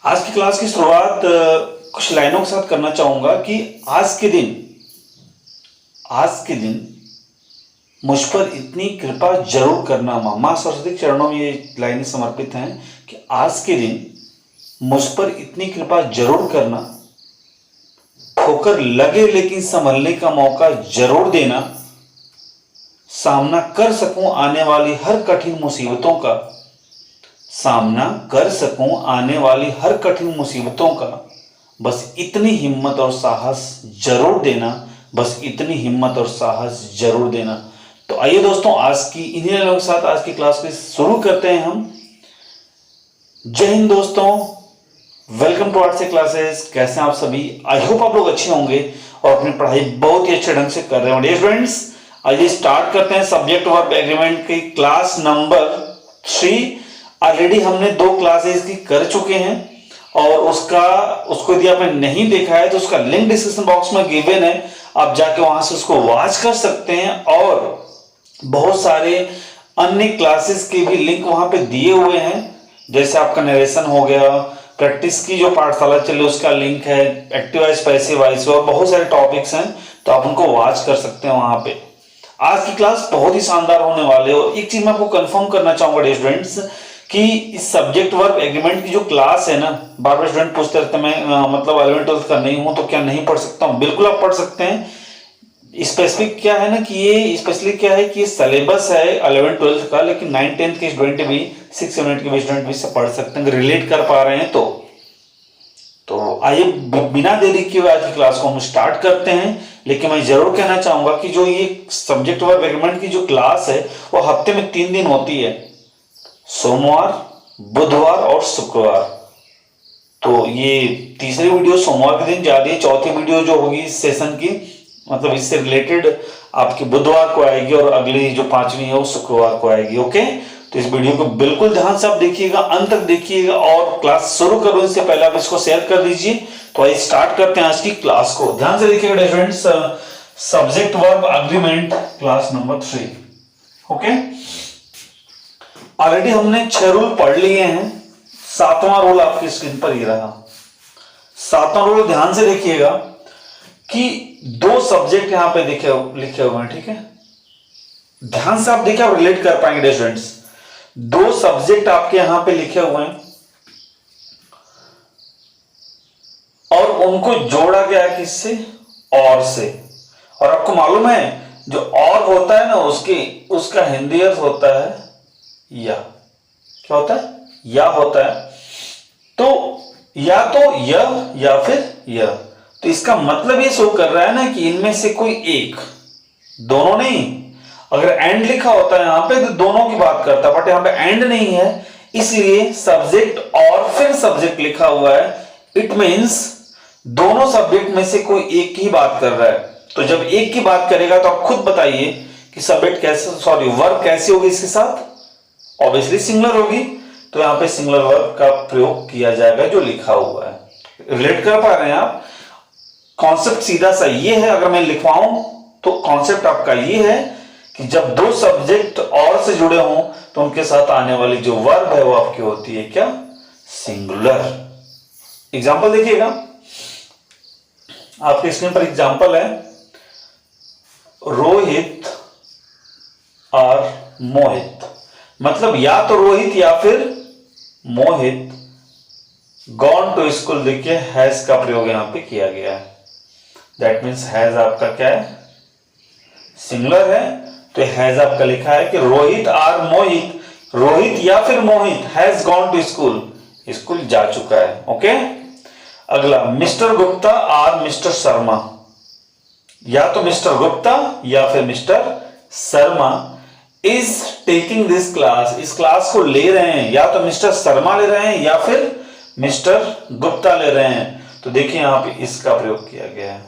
आज की क्लास की शुरुआत कुछ लाइनों के साथ करना चाहूंगा कि आज के दिन मुझ पर इतनी कृपा जरूर करना। माँ सरस्वती के चरणों में ये लाइनें समर्पित हैं कि आज के दिन मुझ पर इतनी कृपा जरूर करना, ठोकर लगे लेकिन संभलने का मौका जरूर देना, सामना कर सकूं आने वाली हर कठिन मुसीबतों का, सामना कर सकूं आने वाली हर कठिन मुसीबतों का, बस इतनी हिम्मत और साहस जरूर देना, बस इतनी हिम्मत और साहस जरूर देना। तो आइए दोस्तों, आज की इन्हीं लाइनों के साथ आज की क्लास को शुरू करते हैं हम। जय हिंद दोस्तों, वेलकम टू आर्ट्स क्लासेस। कैसे हैं आप सभी? आई होप आप लोग अच्छे होंगे और अपनी पढ़ाई बहुत ही अच्छे ढंग से कर रहे होंगे। स्टूडेंट्स, आइए स्टार्ट करते हैं सब्जेक्ट वर्ब एग्रीमेंट की क्लास नंबर 3। ऑलरेडी हमने 2 क्लासेस की कर चुके हैं और उसको यदि आपने नहीं देखा है तो उसका लिंक डिस्क्रिप्शन बॉक्स में गिवन है, आप जाके वहां से उसको वॉच कर सकते हैं। और बहुत सारे अन्य क्लासेस के भी लिंक वहां पे दिए हुए हैं, जैसे आपका नरेशन हो गया, प्रैक्टिस की जो पाठशाला चले उसका लिंक है, एक्टिव वॉइस पैसिव वॉइस, और बहुत सारे टॉपिक्स हैं, तो आप उनको वॉच कर सकते हैं वहां पे। आज की क्लास बहुत ही शानदार होने वाले हो। एक चीज मैं आपको कंफर्म करना चाहूंगा स्टूडेंट्स कि इस सब्जेक्ट वर्ब एग्रीमेंट की जो क्लास है ना, बार बार स्टूडेंट पूछते रहते हैं मैं मतलब 11th-12th का नहीं हूं तो क्या नहीं पढ़ सकता हूं? बिल्कुल आप पढ़ सकते हैं। स्पेसिफिक क्या है ना कि ये स्पेशली क्या है कि ये सिलेबस है 11th-12th का, लेकिन 9th-10th के स्टूडेंट भी 6th-7th के भी स्टूडेंट भी से पढ़ सकते हैं, रिलेट कर पा रहे हैं तो आइए बिना देरी किए आज की क्लास को हम स्टार्ट करते हैं। लेकिन मैं जरूर कहना चाहूंगा कि जो ये सब्जेक्ट वर्ब एग्रीमेंट की जो क्लास है वो हफ्ते में 3 दिन होती है, सोमवार, बुधवार और शुक्रवार। तो ये तीसरी वीडियो सोमवार के दिन जा रही है, चौथी वीडियो जो होगी इस सेशन की मतलब इससे रिलेटेड आपकी बुधवार को आएगी और अगली जो 5वीं है वो शुक्रवार को आएगी। ओके, तो इस वीडियो को बिल्कुल ध्यान से आप देखिएगा, अंत तक देखिएगा और क्लास शुरू करूं इससे पहले आप इसको शेयर कर दीजिए। तो आइए स्टार्ट करते हैं आज की क्लास को। ध्यान से देखिएगा students, subject verb agreement class number 3। Okay, already हमने 6 रूल पढ़ लिए हैं। 7वां रूल आपकी स्क्रीन पर ही रहा। 7वां रूल ध्यान से देखिएगा कि 2 सब्जेक्ट यहां पे लिखे हुए हैं, ठीक है? ध्यान से आप देखिए, आप रिलेट कर पाएंगे स्टूडेंट्स। 2 सब्जेक्ट आपके यहां पे लिखे हुए हैं और उनको जोड़ा गया है किससे? और से। और आपको मालूम है जो और होता है ना उसका हिंदी अर्थ होता है या। क्या होता है? या होता है। तो या तो यह या फिर यह। तो इसका मतलब ये शो कर रहा है ना कि इनमें से कोई एक, दोनों नहीं। अगर एंड लिखा होता है यहां पे तो दोनों की बात करता है, बट यहां पे एंड नहीं है, इसलिए सब्जेक्ट और फिर सब्जेक्ट लिखा हुआ है। इट मींस दोनों सब्जेक्ट में से कोई एक की बात कर रहा है। तो जब एक की बात करेगा तो आप खुद बताइए कि सब्जेक्ट वर्ब कैसी होगी इसके साथ? ऑब्वियसली सिंगुलर होगी। तो यहां पे सिंगुलर वर्ब का प्रयोग किया जाएगा जो लिखा हुआ है। रिलेट कर पा रहे हैं आप? कॉन्सेप्ट सीधा सा ये है, अगर मैं लिखवाऊं तो कॉन्सेप्ट आपका ये है कि जब 2 सब्जेक्ट और से जुड़े हों तो उनके साथ आने वाली जो वर्ब है वो आपकी होती है क्या? सिंगुलर। एग्जांपल देखिएगा, आपके स्क्रीन पर एग्जांपल है, रोहित और मोहित। मतलब या तो रोहित या फिर मोहित गॉन टू स्कूल। देखिए हैज का प्रयोग यहां पे किया गया है। दैट मीन्स हैज आपका क्या है? सिंगुलर है। तो हैज आपका लिखा है कि रोहित और मोहित, रोहित या फिर Mohit has gone to school, school जा चुका है। ओके, अगला मिस्टर गुप्ता और मिस्टर शर्मा। या तो मिस्टर गुप्ता या फिर mister Sharma is taking this class, इस क्लास को ले रहे हैं। या तो मिस्टर शर्मा ले रहे हैं या फिर मिस्टर गुप्ता ले रहे हैं। तो देखिए यहां पे इसका प्रयोग किया गया है।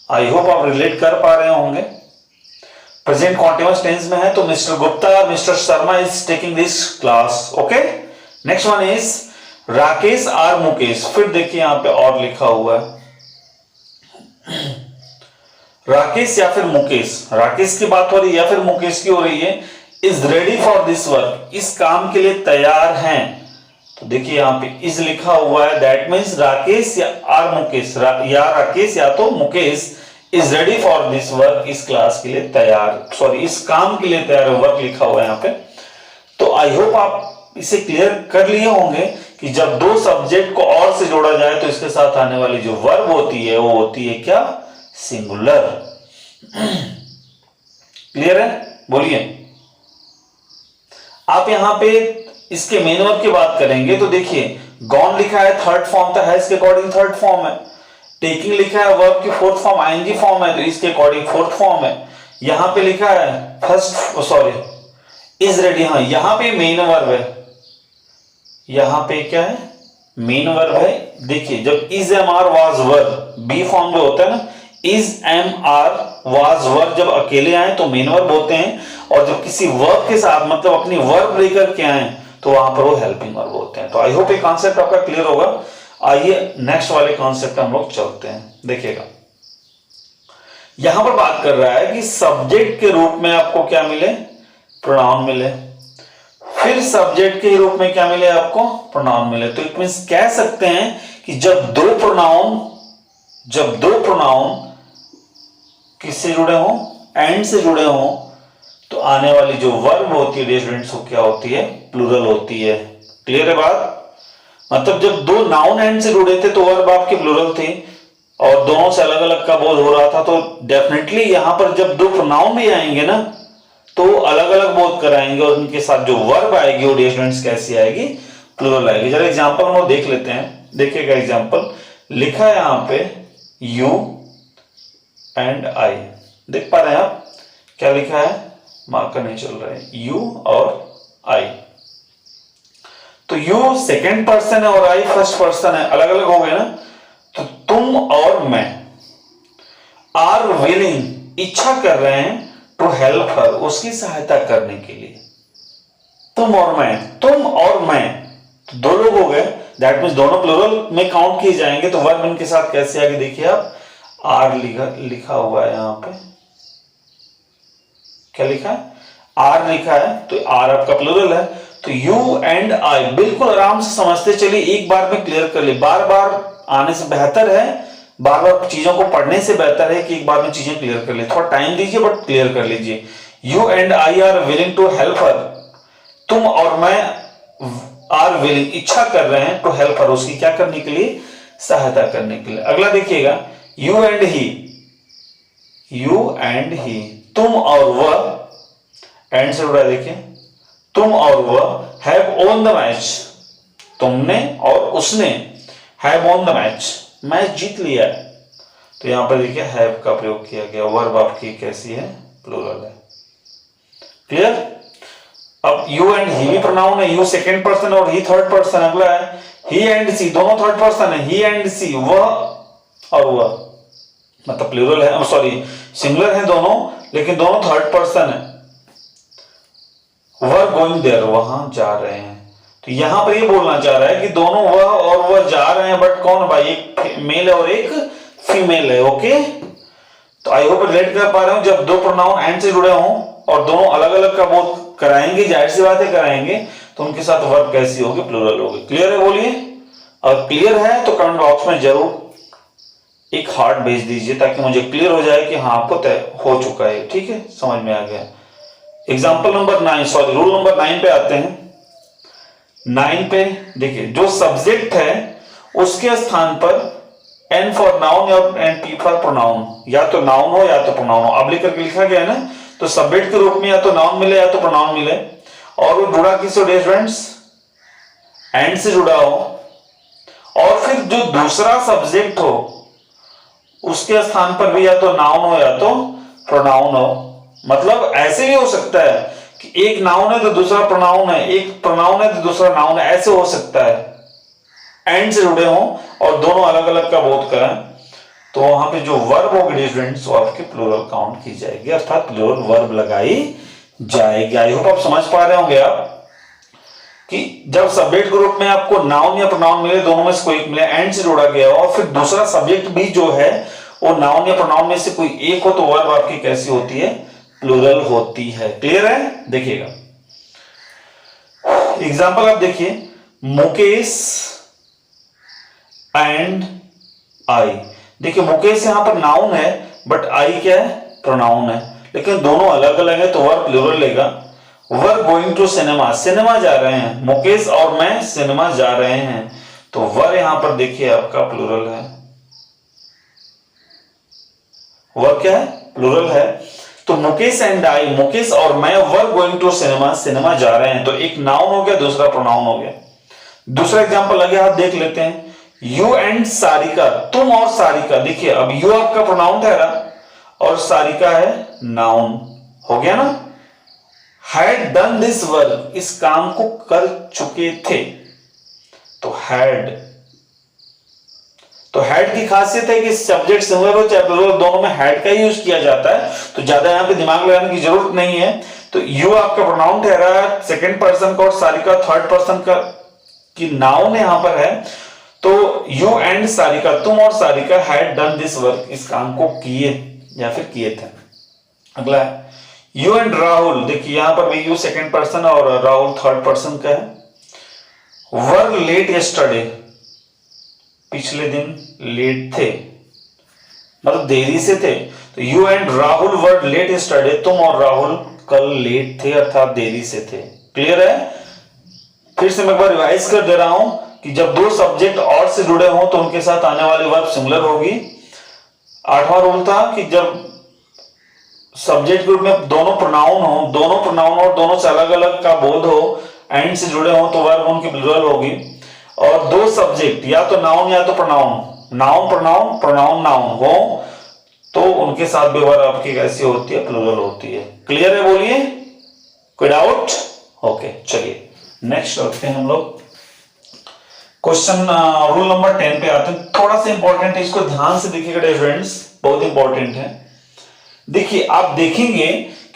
आई होप आप रिलेट कर पा रहे होंगे। प्रेजेंट कॉन्टिन्यूअस टेंस में है तो मिस्टर गुप्ता और mister Sharma is taking this class. Okay, next one is Rakesh और मुकेश। फिर देखिए यहां पे और लिखा हुआ है राकेश या फिर मुकेश। राकेश की बात हो रही है या फिर मुकेश की हो रही है। Is ready for this work, इस काम के लिए तैयार हैं। तो तो देखिए यहाँ पे इज लिखा हुआ है, दैट मीन्स राकेश या आर मुकेश, या राकेश या तो Mukesh is ready for this work, इस क्लास के लिए तैयार, सॉरी इस काम के लिए तैयार है, वर्क लिखा हुआ है यहाँ पे। तो आई होप आप इसे क्लियर कर लिए होंगे कि जब दो सब्जेक्ट को और से जोड़ा जाए तो इसके साथ आने वाली जो वर्ब होती है वो होती है क्या, सिंगुलर। क्लियर है, बोलिए। आप यहां पे इसके मेन वर्ब की बात करेंगे तो देखिए गॉन लिखा है थर्ड फॉर्म, तो है इसके अकॉर्डिंग थर्ड फॉर्म है। टेकिंग लिखा है वर्ब की फोर्थ फॉर्म आईएनजी फॉर्म है, तो इसके अकॉर्डिंग फोर्थ फॉर्म है। यहां पे लिखा है फर्स्ट, सॉरी इज रेडी, हाँ यहां पे मेन वर्ब है, यहां पे क्या है, मेन वर्ब है। देखिए जब is am are was verb, be form जो होता है ना, is am are was verb जब अकेले आए तो मेन वर्ब होते हैं, और जब किसी वर्ब के साथ मतलब अपनी वर्ब लेकर के आए तो वहां पर वो हेल्पिंग वर्ब होते हैं। तो आई होप ये कॉन्सेप्ट आपका क्लियर होगा। आइए नेक्स्ट वाले कॉन्सेप्ट हम लोग चलते हैं। देखिएगा यहां पर बात कर रहा है कि सब्जेक्ट के रूप में आपको क्या मिले, प्रोनाउन मिले, फिर सब्जेक्ट के रूप में क्या मिले आपको, प्रोनाउन मिले। तो इट मींस कह सकते हैं कि जब दो प्रोनाउन किससे जुड़े हों, एंड से जुड़े हों, तो आने वाली जो वर्ब होती है स्टूडेंट्स वो क्या होती है, प्लूरल होती है। क्लियर है बात, मतलब जब दो नाउन एंड से जुड़े थे तो वर्ब आपकी प्लूरल थी और दोनों से अलग अलग का बोध हो रहा था, तो डेफिनेटली यहां पर जब दो प्रोनाउन भी आएंगे ना तो अलग अलग बोध कराएंगे और उनके साथ जो वर्ब आएगी वो स्टूडेंट्स कैसी आएगी, प्लूरल आएगी। जरा एग्जांपल हम लोग देख लेते हैं। देखिएगा एग्जांपल लिखा है यहां पे यू एंड आई, देख पा रहे हैं आप क्या लिखा है, मार्कर नहीं चल रहा है, यू और आई। तो यू सेकेंड पर्सन है और आई फर्स्ट पर्सन है, अलग अलग हो गए ना। तो तुम और मैं आर विलिंग, इच्छा कर रहे हैं, टू हेल्प हर, उसकी सहायता करने के लिए। तुम और मैं तो दो लोग हो गए, दैट मीन्स दोनों प्लूरल में काउंट किए जाएंगे। तो वर्ब इनके साथ कैसे आगे देखिए आप, आर लिखा हुआ है यहां पे, क्या लिखा है, आर लिखा है, तो आर आपका प्लूरल है। तो यू एंड आई, बिल्कुल आराम से समझते चलिए, एक बार में क्लियर कर ले, बार बार आने से बेहतर है, बार बार चीजों को पढ़ने से बेहतर है कि एक बार में चीजें क्लियर कर ले। थोड़ा टाइम दीजिए बट क्लियर कर लीजिए। You and I are willing to help her, तुम और मैं आर विलिंग, इच्छा कर रहे हैं, टू हेल्प हर, उसकी क्या करने के लिए, सहायता करने के लिए। अगला देखिएगा यू एंड ही, तुम और वह, एंड से जुड़ा देखिए, तुम और वह हैव ओन द मैच, तुमने और उसने हैव ओन द मैच जीत लिया है। तो यहां पर देखिए हैव का प्रयोग किया गया, वर्ब आपकी कैसी है, प्लूरल है। क्लियर। अब यू एंड ही भी प्रोनाउन है, यू सेकंड पर्सन और ही थर्ड पर्सन। अगला है ही एंड सी, दोनों थर्ड पर्सन है, ही एंड सी, वह और वह, मतलब प्लूरल है, सॉरी सिंगुलर है दोनों, लेकिन दोनों थर्ड पर्सन है। वह गोइंग देयर, वहां जा रहे हैं। तो यहां पर ये बोलना चाह रहा है कि दोनों वह और वह जा रहे हैं, बट कौन भाई, एक मेल है और एक फीमेल है। ओके, तो आई होप रिलेट कर पा रहे हो। जब दो प्रोनाउन एंड से जुड़े हों और दोनों अलग अलग का बोध कराएंगे, जाहिर सी बातें कराएंगे, तो उनके साथ वर्ब कैसी होगी, प्लूरल होगी। क्लियर है, बोलिए। और क्लियर है तो कमेंट बॉक्स में जरूर एक हार्ट भेज दीजिए ताकि मुझे क्लियर हो जाए कि हाँ आपको तय हो चुका है। ठीक है, समझ में आ गया। Example number 9, sorry rule number 9 पे आते हैं। 9 पे देखिए, जो सब्जेक्ट है उसके स्थान पर एन फॉर नाउन और एन पी फॉर प्रोनाउन, या तो नाउन हो या तो प्रोनाउन हो। अब लिखकर लिखा गया है ना, तो सब्जेक्ट के रूप में या तो नाउन मिले या तो प्रोनाउन मिले, और वो जुड़ा किससे स्टूडेंट्स, एंड से जुड़ा हो, और फिर जो दूसरा सब्जेक्ट हो उसके स्थान पर भी या तो नाउन हो या तो प्रोनाउन हो। मतलब ऐसे भी हो सकता है कि एक नाउन है तो दूसरा प्रोनाउन है, एक प्रोनाउन है तो दूसरा नाउन है, ऐसे हो सकता है, एंड से जुड़े हों और दोनों अलग अलग का बोध करें, तो वहां पे जो वर्ब होगी स्टूडेंट्स वो आपके प्लूरल काउंट की जाएगी, अर्थात प्लूरल वर्ब लगाई जाएगी। आई होप आप समझ पा रहे होंगे आप कि जब सब्जेक्ट के रूप में आपको नाउन या प्रोनाउन मिले, दोनों में से कोई एक मिले, एंड से जोड़ा गया हो, और फिर दूसरा सब्जेक्ट भी जो है वो नाउन या प्रोनाउन में से कोई एक हो, तो वर्ब आपकी कैसी होती है, प्लूरल होती है। क्लियर है। देखिएगा एग्जांपल आप देखिए, मुकेश एंड आई। देखिए मुकेश यहां पर नाउन है बट आई क्या है, प्रोनाउन है, लेकिन दोनों अलग अलग है तो वर प्लूरल लेगा। Were going to cinema, cinema जा रहे हैं, मुकेश और मैं सिनेमा जा रहे हैं, तो वर यहां पर देखिए आपका प्लूरल है, वर क्या है, प्लूरल है। तो मुकेश एंड आई, मुकेश और मैं were going to cinema, cinema जा रहे हैं, तो एक नाउन हो गया, दूसरा प्रोनाउन हो गया। दूसरा एग्जांपल लगे हाथ देख लेते हैं, यू एंड सारिका, तुम और सारिका। देखिए अब यू आपका प्रोनाउन ठहरा और सारिका है नाउन, हो गया ना। हैड डन दिस वर्क, इस काम को कर चुके थे, तो हैड। तो हैड की खासियत है कि सब्जेक्ट सिंगुलर हो चाहे प्लूरल, दोनों में हैड का यूज किया जाता है, तो ज्यादा यहां पे दिमाग लगाने की जरूरत नहीं है। तो यू आपका प्रोनाउन ठहरा सेकंड पर्सन का और सारिका थर्ड पर्सन का की नाउन यहां पर है। तो यू एंड सारिका, तुम और Sarika had done this work, इस काम को किए या फिर किए थे। अगला है यू एंड राहुल, देखिए यहां पर भी यू सेकंड पर्सन और राहुल थर्ड पर्सन का है। वर लेट यस्टरडे, पिछले दिन लेट थे, मतलब देरी से थे, तो you and Rahul were late yesterday, तुम और राहुल कल लेट थे अर्थात देरी से थे। क्लियर है? फिर से मैं एक बार रिवाइज कर दे रहा हूं कि जब दो सब्जेक्ट और से जुड़े हों तो उनके साथ आने वाली वर्ब सिंगुलर होगी। आठवां रूल था कि जब सब्जेक्ट ग्रुप में दोनों प्रोनाउन और दोनों से अलग अलग का बोध हो, एंड से जुड़े हो, तो वर्ब उनकी प्लूरल होगी। और दो सब्जेक्ट या तो नाउन या तो pronoun, noun pronoun, pronoun noun हो, तो उनके साथ भी वर्ब आपकी कैसी होती है, प्लूरल होती है। क्लियर है? बोलिए, कोई डाउट? ओके, चलिए नेक्स्ट करते हैं हम लोग। क्वेश्चन रूल नंबर 10 पे आते हैं। थोड़ा सा इंपॉर्टेंट है, इसको ध्यान से देखिएगा स्टूडेंट्स, बहुत इंपॉर्टेंट है। देखिए आप देखेंगे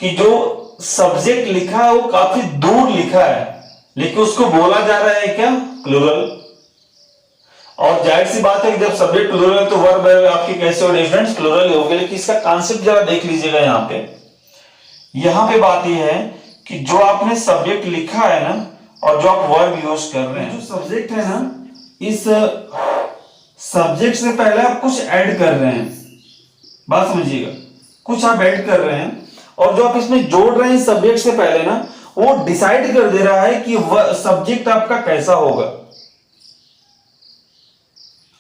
कि जो सब्जेक्ट लिखा है वो काफी दूर लिखा है, लेकिन उसको बोला जा रहा है क्या, प्लूरल। और जाहिर सी बात है कि जब सब्जेक्ट प्लूरल है तो वर्ब आपकी कैसे हो स्टूडेंट्स, प्लूरल होगी। लेकिन इसका कॉन्सेप्ट जरा देख लीजिएगा यहां पे बात यह है कि जो आपने सब्जेक्ट लिखा है ना और जो आप वर्ब यूज कर रहे हैं, जो सब्जेक्ट है ना, इस सब्जेक्ट से पहले आप कुछ ऐड कर रहे हैं, बात समझिएगा, कुछ आप ऐड कर रहे हैं, और जो आप इसमें जोड़ रहे हैं सब्जेक्ट से पहले ना, वो डिसाइड कर दे रहा है कि सब्जेक्ट आपका कैसा होगा।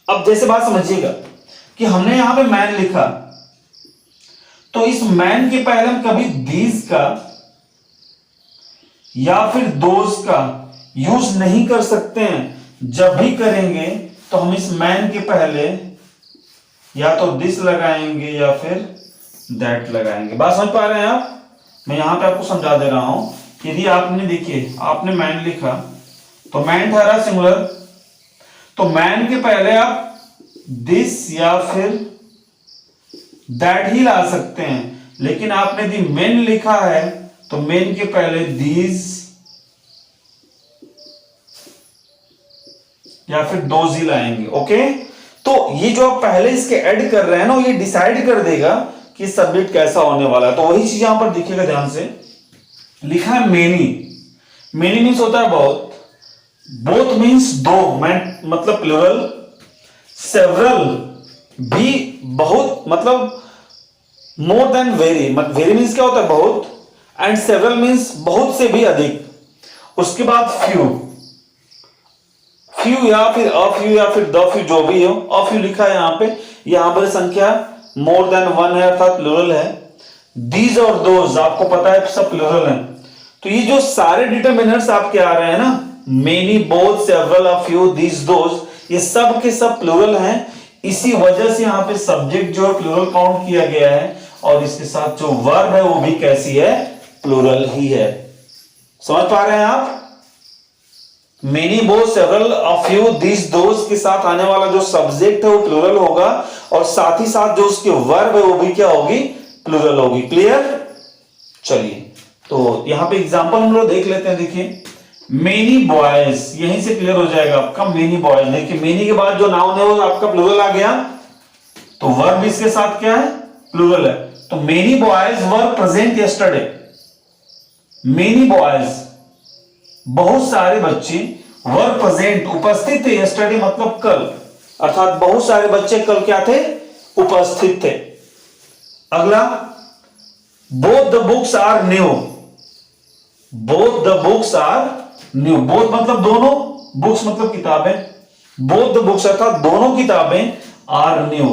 अब जैसे बात समझिएगा कि हमने यहां पे मैन लिखा, तो इस मैन के पहले हम कभी दीज का या फिर दोज का यूज नहीं कर सकते हैं। जब भी करेंगे तो हम इस मैन के पहले या तो दिस लगाएंगे या फिर दैट लगाएंगे। बात समझ पा रहे हैं आप? मैं यहां पे आपको समझा दे रहा हूं कि यदि आपने, देखिए आपने मैन लिखा तो मैन ठहरा सिंगुलर, तो मैन के पहले आप दिस या फिर दैट ही ला सकते हैं। लेकिन आपने यदि मेन लिखा है तो मेन के पहले दीज या फिर दोज ही लाएंगे। ओके, तो ये जो आप पहले इसके ऐड कर रहे हैं ना, ये डिसाइड कर देगा कि सब्जेक्ट कैसा होने वाला है। तो वही चीज यहां पर देखिएगा ध्यान से, लिखा है मेनी। मेनी मीन्स होता है बहुत, बोथ मीन्स दो, मतलब प्लूरल। सेवरल भी बहुत, मतलब more than very, very means क्या होता है, बहुत, एंड सेवरल मीन्स बहुत से भी अधिक। उसके बाद फ्यू, फ्यू या फिर अ फ्यू या फिर द फ्यू, जो भी हो, अ फ्यू लिखा है यहां पर संख्या मोर देन वन है अर्थात प्लूरल है। दीज और दोज आपको पता है सब प्लूरल है। तो ये जो सारे डिटरमिनर्स आपके आ रहे हैं ना, many, both, several, a few, these, those, ये सब के सब प्लूरल हैं। इसी वजह से यहां पे सब्जेक्ट जो प्लूरल काउंट किया गया है, और इसके साथ जो वर्ब है वो भी कैसी है, प्लूरल ही है। समझ पा रहे हैं आप? Many, both, several, a few, these, those के साथ आने वाला जो सब्जेक्ट है वो प्लूरल होगा, और साथ ही साथ जो उसके वर्ब है वो भी क्या होगी, प्लूरल होगी। क्लियर? चलिए तो यहां पे एग्जांपल हम लोग देख लेते हैं। देखिए मेनी बॉयज, यहीं से क्लियर हो जाएगा आपका, मेनी बॉयज। देखिए मेनी के बाद जो नाउन है वो आपका प्लूरल आ गया, तो वर्ब इसके साथ क्या है, प्लूरल है। तो many boys were present yesterday, many boys बहुत सारे बच्चे वर प्रेजेंट उपस्थित थे, यस्टरडे मतलब कल, अर्थात बहुत सारे बच्चे कल क्या थे, उपस्थित थे। अगला, both the books are new, both the books are new, both मतलब दोनों, बुक्स मतलब किताबें, बोथ द बुक्स अर्थात दोनों किताबें, आर न्यू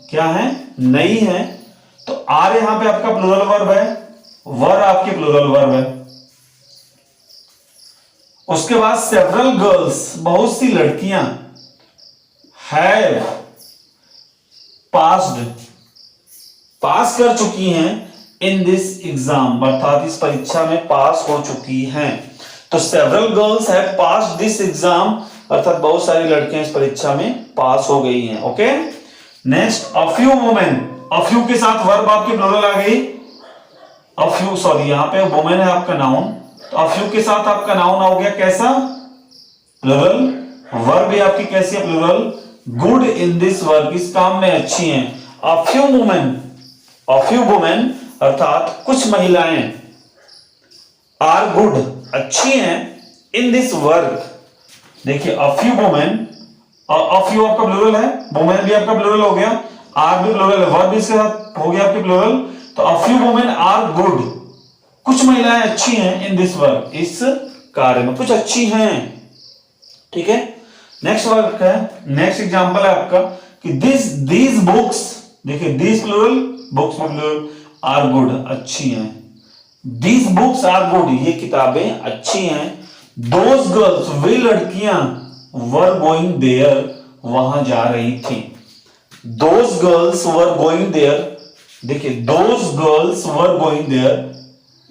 क्या है, नई है। तो आर यहां पे आपका प्लूरल वर्ब है, वर आपकी प्लूरल वर्ब है। उसके बाद सेवरल गर्ल्स बहुत सी लड़कियां, हैव पास्ड पास कर चुकी हैं, इन दिस एग्जाम अर्थात इस परीक्षा में पास हो चुकी हैं। तो several girls have passed this exam अर्थात बहुत सारी लड़कियां इस परीक्षा में पास हो गई हैं। Okay, next, a few women, a few के साथ वर्ब आपकी प्लूरल आ गई, अ फ्यू, सॉरी यहां पे वुमेन है आपका नाउन, तो अ फ्यू के साथ आपका नाउन हो गया कैसा, प्लूरल, वर्ब भी आपकी कैसी है, plural, good in this work इस काम में अच्छी हैं। A few women, a few women अर्थात कुछ महिलाएं, आर गुड अच्छी हैं, इन दिस वर्क, देखिए अ फ्यू वुमेन, अ फ्यू आपका प्लूरल है, वुमेन भी आपका प्लूरल हो गया, आर भी प्लूरल है, वर्ब भी इसके साथ हो गया आपके प्लूरल, तो a few women are good, कुछ महिलाएं अच्छी हैं, इन दिस वर्क इस कार्य में कुछ अच्छी हैं। ठीक है, नेक्स्ट वर्क है, नेक्स्ट एग्जांपल है आपका कि दीज बुक्स, देखिए दीज प्लूरल, बुक्स में प्लूरल, आर गुड अच्छी हैं, दीज बुक्स आर गुड ये किताबें अच्छी हैं। दोज गर्ल्स वे लड़कियां, वर गोइंग देयर वहां जा रही थी, those girls were going there, देखिए those girls were going there,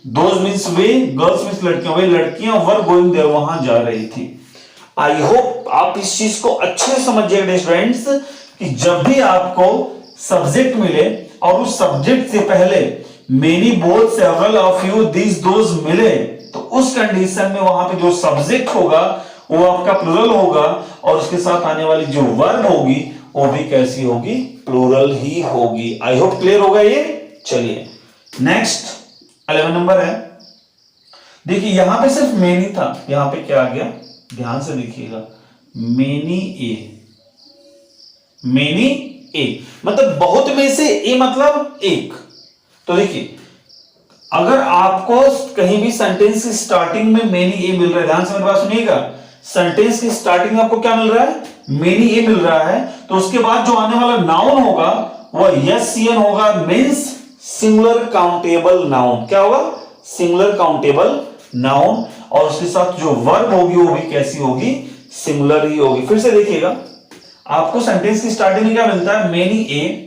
those means वे, गर्ल्स मीन्स लड़कियां, वे लड़कियां वर गोइंग देयर वहां जा रही थी। आई होप आप इस चीज को अच्छे से समझिएगा स्टूडेंट्स कि जब भी आपको सब्जेक्ट मिले और उस सब्जेक्ट से पहले many, both, several, a few, this, those मिले तो उस कंडीशन में वहां पे जो सब्जेक्ट होगा वो आपका प्लूरल होगा और उसके साथ आने वाली जो वर्ब होगी वो भी कैसी होगी, प्लूरल ही होगी। आई होप क्लियर होगा ये। चलिए नेक्स्ट 11 नंबर है, देखिए यहां पे सिर्फ मेनी था, यहां पे क्या आ गया, ध्यान से देखिएगा, मेनी ए, मेनी ए मतलब बहुत में से ए मतलब एक। तो देखिए अगर आपको कहीं भी सेंटेंस की स्टार्टिंग में मेनी ए मिल रहा है, ध्यान से मेरी बात सुनिएगा, सेंटेंस की स्टार्टिंग में आपको क्या मिल रहा है, मेनी ए मिल रहा है, तो उसके बाद जो आने वाला नाउन होगा वह यस सीएन होगा, मींस सिंगुलर काउंटेबल नाउन। क्या होगा, सिंगुलर काउंटेबल नाउन, और उसके साथ जो वर्ब होगी वो भी कैसी होगी, सिंगुलर ही होगी। फिर से देखिएगा, आपको सेंटेंस की स्टार्टिंग में क्या मिलता है, मेनी ए,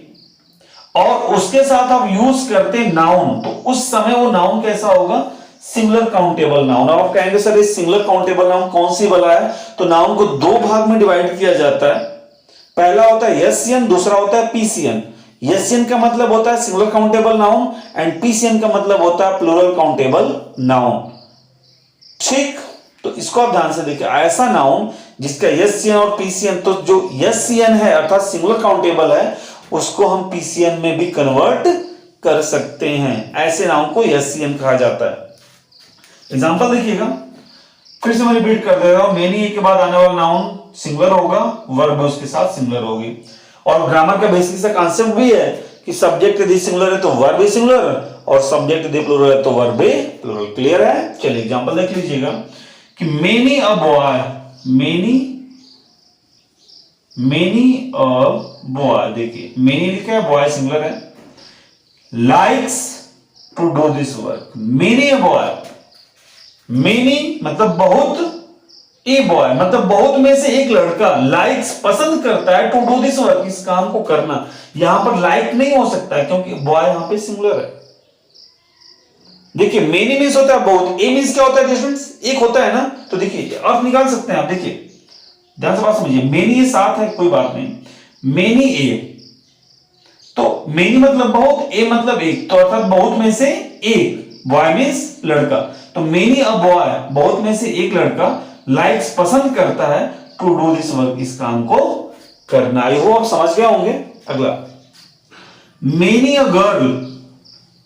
और उसके साथ आप यूज करते नाउन, तो उस समय वो नाउन कैसा होगा, सिंगुलर काउंटेबल नाउन। आप कहेंगे सर ये सिंगुलर काउंटेबल नाउन कौन सी वाला है, तो नाउन को दो भाग में डिवाइड किया जाता है, पहला होता है यसियन, दूसरा होता है पीसीएन। यसियन का मतलब होता है singular countable noun and PCN का मतलब होता है प्लूरल काउंटेबल नाउन। ठीक, तो इसको आप ध्यान से देखिए, ऐसा नाउन जिसका यसियन और पीसीएन, तो जो यसियन है अर्थात सिंगुलर काउंटेबल है उसको हम पीसीएन में भी कन्वर्ट कर सकते हैं, ऐसे नाउन को यसियन कहा जाता है। एग्जांपल देखिएगा, फिर से मैं रिपीट कर दे रहा हूं, मेनी के बाद आने वाला नाउन सिंगुलर होगा, वर्ब उसके साथ सिंगुलर होगी, और ग्रामर का बेसिक सा कांसेप्ट भी है कि सब्जेक्ट यदि सिंगुलर है तो वर्ब भी सिंगुलर, और सब्जेक्ट यदि प्लूरल है तो वर्ब भी प्लूरल। क्लियर है। चलिए एग्जांपल देख लीजिएगा कि many a boy, many a boy, देखिए मेनी लिखा है, बॉय सिंगुलर है, likes to do this work, many a boy, many मतलब बहुत, ए बॉय मतलब बहुत में से एक लड़का, लाइक्स पसंद करता है, टू डू दिस वर्क इस काम को करना। यहां पर लाइक नहीं हो सकता है क्योंकि बॉय यहां पे सिंगुलर है। देखिए मेनी मींस होता है बहुत, ए मींस क्या होता है स्टूडेंट्स, एक होता है ना, तो देखिए अर्थ निकाल सकते हैं आप। देखिए ध्यान से बात समझिए, मेनी ये साथ है कोई बात नहीं, मेनी ए, तो मेनी मतलब बहुत, ए मतलब एक, तो अर्थात बहुत में से एक, बॉय मींस लड़का, तो मेनी अ बॉय बहुत में से एक लड़का, लाइक्स पसंद करता है, टू डू दिस वर्क इस काम को करना। आई होप आप समझ गए होंगे। अगला many a girl,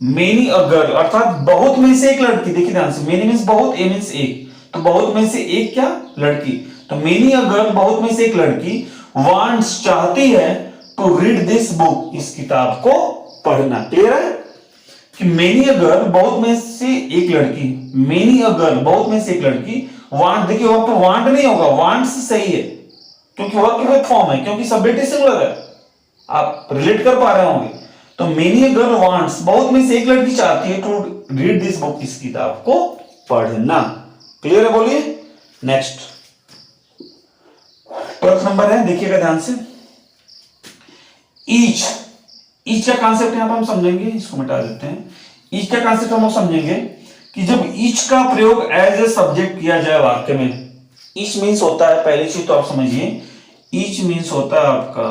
many a girl अर्थात बहुत में से एक लड़की, देखिए ध्यान से, मेनी मींस बहुत, ए मींस एक, तो बहुत में से एक क्या, लड़की। तो मेनी अ गर्ल, बहुत में से एक लड़की, वांट्स, चाहती है, टू रीड दिस बुक, इस किताब को पढ़ना। क्लियर है कि मेनी अ गर्ल, बहुत में से एक लड़की, मेनी अ गर्ल, बहुत में से एक लड़की, वांट, देखिए वहां पर वांट नहीं होगा, वांट्स सही है क्योंकि वर्ब की विद फॉर्म है, क्योंकि सब्जेक्ट सिंगुलर है, आप रिलेट कर पा रहे होंगे। तो मेनी अ गर्ल वांट्स, बहुत में से एक लड़की चाहती है, टू रीड दिस बुक, इस किताब को पढ़ना। क्लियर है, बोलिए। नेक्स्ट 12th नंबर है, देखिएगा ध्यान से। ईच, ईच का कॉन्सेप्ट यहां पर हम समझेंगे, इसको मिटा देते हैं। ईच का कॉन्सेप्ट हम लोग समझेंगे कि जब ईच का प्रयोग एज ए सब्जेक्ट किया जाए वाक्य में, ईच मीन्स होता है, पहली चीज तो आप समझिए, ईच मीन्स होता है आपका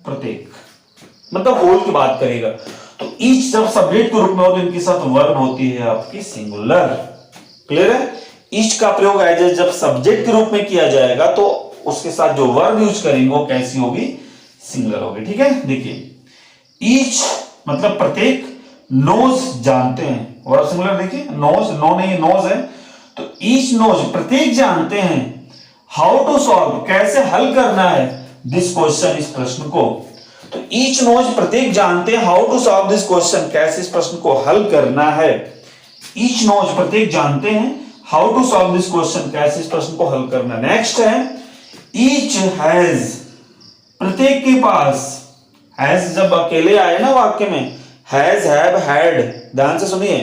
प्रत्येक, मतलब होल की बात करेगा। तो ईच जब सब्जेक्ट के रूप में हो तो इनके साथ वर्ब होती है आपकी सिंगुलर। क्लियर है। ईच का प्रयोग एज ए जब सब्जेक्ट के रूप में किया जाएगा तो उसके साथ जो वर्ब यूज करेंगे वो कैसी होगी, सिंगुलर होगी। ठीक है, देखिए ईच मतलब प्रत्येक, नोज जानते हैं, वर्ब सिंगुलर देखिए, नोज, नो नहीं नोज है, तो ईच नोज प्रत्येक जानते हैं, हाउ टू सॉल्व कैसे हल करना है, दिस क्वेश्चन इस प्रश्न को। तो ईच नोज प्रत्येक जानते हैं, how to solve this question कैसे इस प्रश्न को हल करना है। ईच नोज प्रत्येक जानते हैं, how to solve this question कैसे इस प्रश्न को हल करना। नेक्स्ट है ईच हैज, प्रत्येक के पास, हैज जब अकेले आए ना वाक्य में, हैज, हैव, हैड, ध्यान से सुनिए,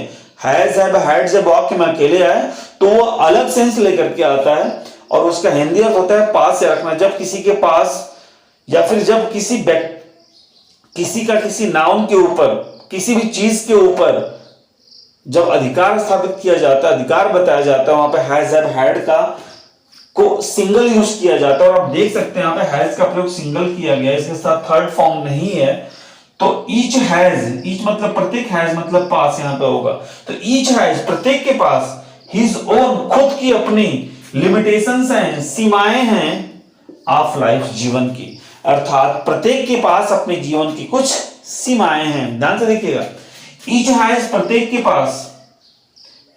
हैज, हैव, हैड जब वाक्य में अकेले आए तो वो अलग सेंस लेकर के आता है और उसका हिंदी अर्थ होता है पास से रखना। जब किसी के पास या फिर जब किसी का किसी नाउन के ऊपर, किसी भी चीज के ऊपर जब अधिकार स्थापित किया जाता है, अधिकार बताया जाता है, वहां पे हैज, हैव, हैड का को सिंगल यूज किया जाता है। और आप देख सकते हैं यहाँ पे हैज का प्रयोग सिंगल किया गया है, इसके साथ थर्ड फॉर्म नहीं है। तो ईच हैज, ईच मतलब प्रत्येक, हैज मतलब पास यहां पे होगा। तो ईच हैज प्रत्येक के पास, हिज ओन खुद की अपनी, लिमिटेशंस हैं, सीमाएं हैं, ऑफ लाइफ जीवन की, अर्थात प्रत्येक के पास अपने जीवन की कुछ सीमाएं हैं। ध्यान से देखिएगा, ईच हैज प्रत्येक के पास,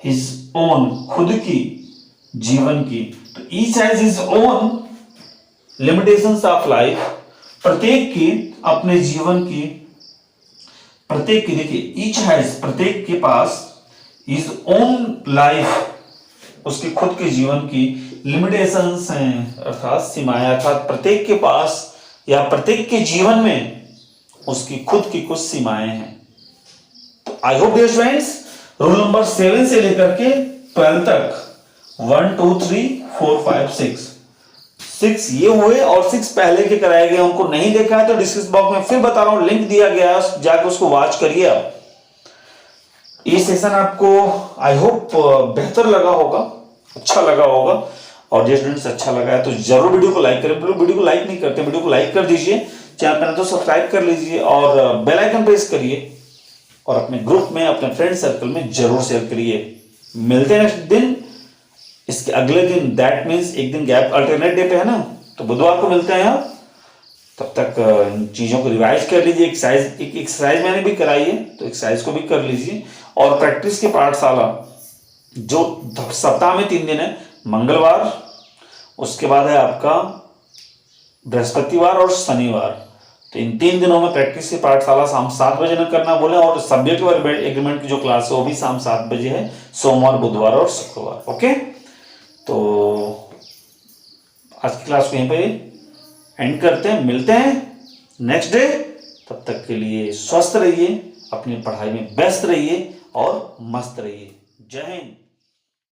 हिज ओन खुद की, जीवन की। तो each has his own limitations of life, प्रत्येक की अपने जीवन की, प्रत्येक की, देखिए ईच हैज प्रत्येक के पास, हिज ओन लाइफ उसके खुद के जीवन की, लिमिटेशंस हैं अर्थात सीमाएं, अर्थात प्रत्येक के पास या प्रत्येक के जीवन में उसकी खुद की कुछ सीमाएं हैं। तो I hope dear students, rule number 7 से लेकर के 12 तक 1 2 3 4 5 6 ये हुए और 6 पहले के कराए गए। उनको नहीं देखा है तो डिस्क्रिप्शन बॉक्स में फिर बता रहा हूं, लिंक दिया गया है, जाकर उसको वॉच करिए आप। ये सेशन आपको आई होप बेहतर लगा होगा, अच्छा लगा होगा। और जो स्टूडेंट्स अच्छा लगा है तो जरूर वीडियो को लाइक करें। वीडियो को लाइक नहीं करते, वीडियो को लाइक कर दीजिए, चैनल पर तो सब्सक्राइब कर लीजिए और बेल आइकन प्रेस करिए और अपने ग्रुप में, अपने फ्रेंड सर्कल में जरूर शेयर करिए। मिलते हैं नेक्स्ट दिन, इसके अगले दिन, दैट मीन्स एक दिन गैप अल्टरनेट डे पे है ना, तो बुधवार को मिलते हैं यहाँ। तब तक इन चीज़ों को रिवाइज कर लीजिए। एक्सरसाइज मैंने भी कराई है तो एक्सरसाइज को भी कर लीजिए। और प्रैक्टिस की पाठशाला जो सप्ताह में 3 दिन है, मंगलवार, उसके बाद है आपका बृहस्पतिवार और शनिवार। तो इन 3 दिनों में प्रैक्टिस की पाठशाला शाम 7 बजे न करना बोले। और सब्जेक्ट और एग्रीमेंट की जो क्लास है वो भी शाम 7 बजे है, सोमवार, बुधवार और शुक्रवार। ओके, तो आज की क्लास को यहीं पे एंड करते हैं, मिलते हैं नेक्स्ट डे। तब तक के लिए स्वस्थ रहिए, अपनी पढ़ाई में व्यस्त रहिए और मस्त रहिए। जय हिंद।